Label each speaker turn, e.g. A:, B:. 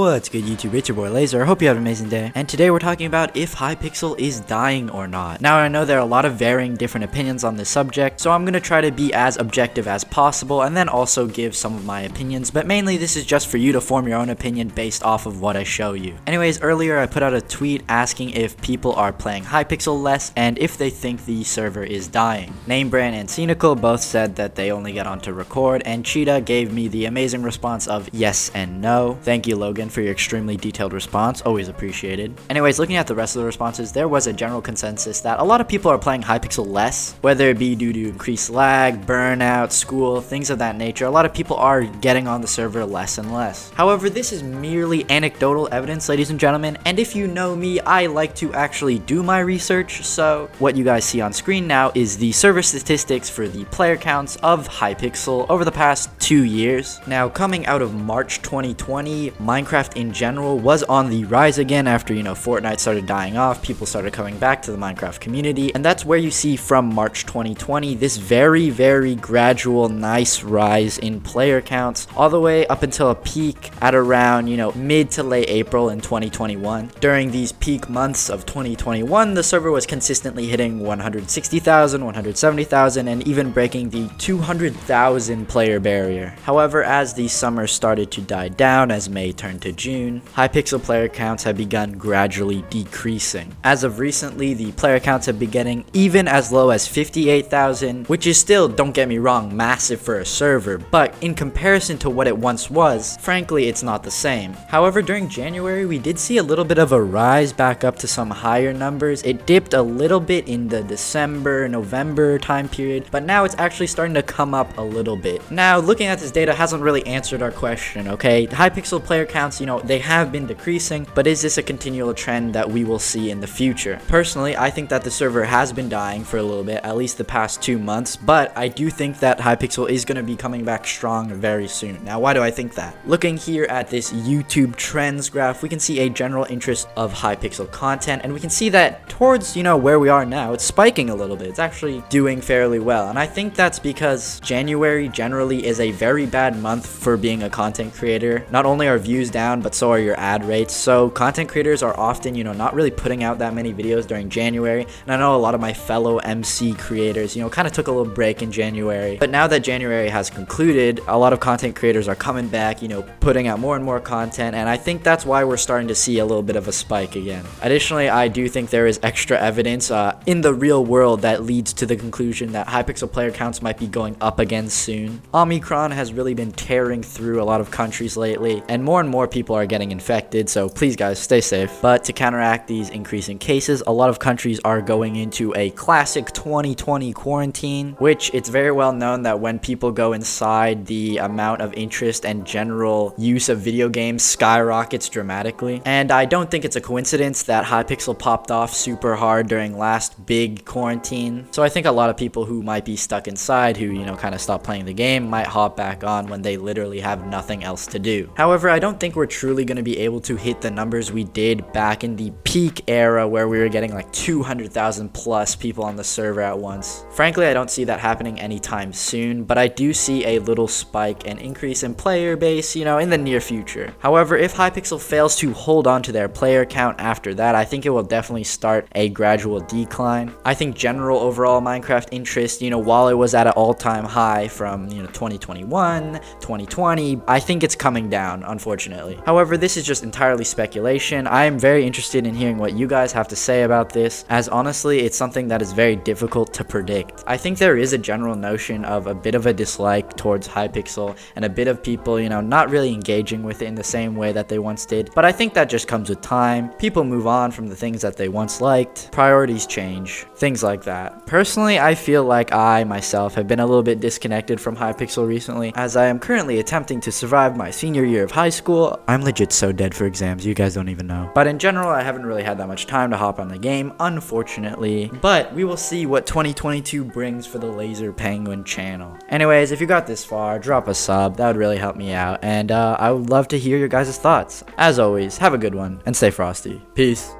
A: What's good YouTube, it's your boy Laser. I hope you have an amazing day. And today we're talking about if Hypixel is dying or not. Now I know there are a lot of varying different opinions on this subject, so I'm going to try to be as objective as possible and then also give some of my opinions, but mainly this is just for you to form your own opinion based off of what I show you. Anyways, earlier I put out a tweet asking if people are playing Hypixel less and if they think the server is dying. Namebrand and Cynical both said that they only get on to record, and Cheetah gave me the amazing response of yes and no. Thank you, Logan, for your extremely detailed response, always appreciated. Anyways, looking at the rest of the responses, there was a general consensus that a lot of people are playing Hypixel less, whether it be due to increased lag, burnout, school, things of that nature. A lot of people are getting on the server less and less. However, this is merely anecdotal evidence, ladies and gentlemen, and if you know me, I like to actually do my research, so what you guys see on screen now is the server statistics for the player counts of Hypixel over the past 2 years. Now, coming out of March 2020, Minecraft in general was on the rise again after, Fortnite started dying off, people started coming back to the Minecraft community, and that's where you see from March 2020 this very, very gradual, nice rise in player counts, all the way up until a peak at around, mid to late April in 2021. During these peak months of 2021, the server was consistently hitting 160,000, 170,000, and even breaking the 200,000 player barrier. However, as the summer started to die down, as May turned to June, Hypixel player counts have begun gradually decreasing. As of recently, the player counts have been getting even as low as 58,000, which is still, don't get me wrong, massive for a server, but in comparison to what it once was, frankly, it's not the same. However, during January, we did see a little bit of a rise back up to some higher numbers. It dipped a little bit in the December, November time period, but now it's actually starting to come up a little bit. Now, looking at this data hasn't really answered our question, okay? Hypixel player counts, they have been decreasing, but is this a continual trend that we will see in the future? Personally, I think that the server has been dying for a little bit, at least the past 2 months, but I do think that Hypixel is going to be coming back strong very soon. Now, why do I think that? Looking here at this YouTube trends graph, we can see a general interest of Hypixel content, and we can see that towards, where we are now, it's spiking a little bit. It's actually doing fairly well, and I think that's because January generally is a very bad month for being a content creator. Not only are views down, but so are your ad rates, so content creators are often, not really putting out that many videos during January, and I know a lot of my fellow MC creators, kind of took a little break in January, but now that January has concluded, a lot of content creators are coming back, putting out more and more content, and I think that's why we're starting to see a little bit of a spike again. Additionally, I do think there is extra evidence in the real world that leads to the conclusion that Hypixel player counts might be going up again soon. Omicron has really been tearing through a lot of countries lately, and more people are getting infected, so please guys, stay safe. But to counteract these increasing cases, a lot of countries are going into a classic 2020 quarantine, which it's very well known that when people go inside, the amount of interest and general use of video games skyrockets dramatically. And I don't think it's a coincidence that Hypixel popped off super hard during last big quarantine. So I think a lot of people who might be stuck inside, who, kind of stop playing the game, might hop back on when they literally have nothing else to do. However, I don't think we're truly going to be able to hit the numbers we did back in the peak era where we were getting like 200,000 plus people on the server at once. Frankly, I don't see that happening anytime soon, but I do see a little spike and increase in player base, in the near future. However, if Hypixel fails to hold on to their player count after that, I think it will definitely start a gradual decline. I think general overall Minecraft interest, while it was at an all-time high from, 2021, 2020, I think it's coming down, unfortunately. However, this is just entirely speculation. I am very interested in hearing what you guys have to say about this, as honestly, it's something that is very difficult to predict. I think there is a general notion of a bit of a dislike towards Hypixel, and a bit of people, not really engaging with it in the same way that they once did, but I think that just comes with time. People move on from the things that they once liked, priorities change, things like that. Personally, I feel like I myself have been a little bit disconnected from Hypixel recently, as I am currently attempting to survive my senior year of high school. I'm legit so dead for exams, you guys don't even know. But in general, I haven't really had that much time to hop on the game, unfortunately, but we will see what 2022 brings for the Laser Penguin channel. Anyways, if you got this far, drop a sub, that would really help me out, and I would love to hear your guys' thoughts. As always, have a good one, and stay frosty. Peace.